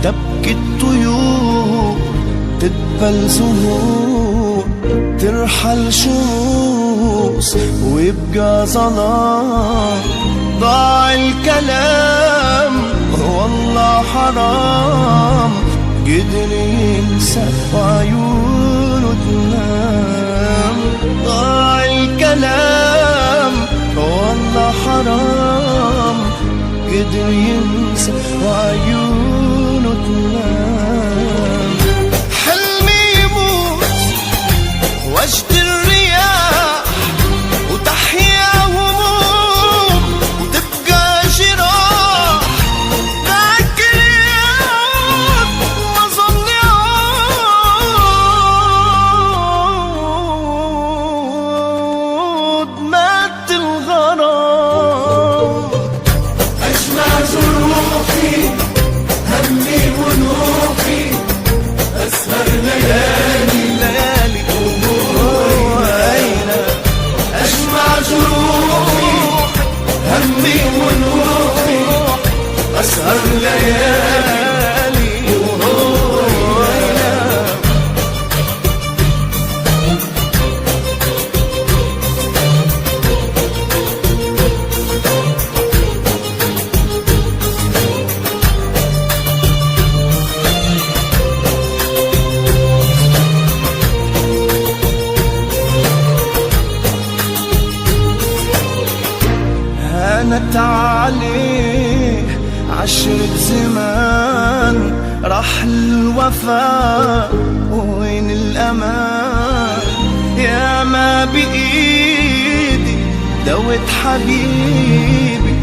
تبكي الطيور تدبل زهور، ترحل شموس ويبقى ظلام. ضاع الكلام والله حرام، قدر ينسى وعيونه تنام. ضاع الكلام والله حرام، قدر ينسى وعيونه تنام. حلمي يموت وجد الرياح وتحيا هموم وتبقى جراح. ذاك اليوم ما ظن يعود، مات الغرام. أجمع جروحي همي ونوحي، أسهر ليالي أجمع جروحي همي ونوحي، أسهر ليالي هانت عليه 10 زمان، راح الوفاء وين الأمان. يا ما بإيدي دوت حبيبي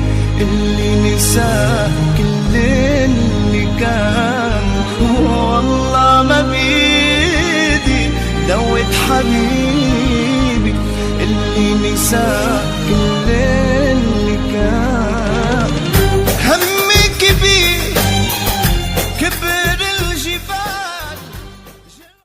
اللي نساه كل اللي كان. والله ما بإيدي دوت حبيبي اللي نساه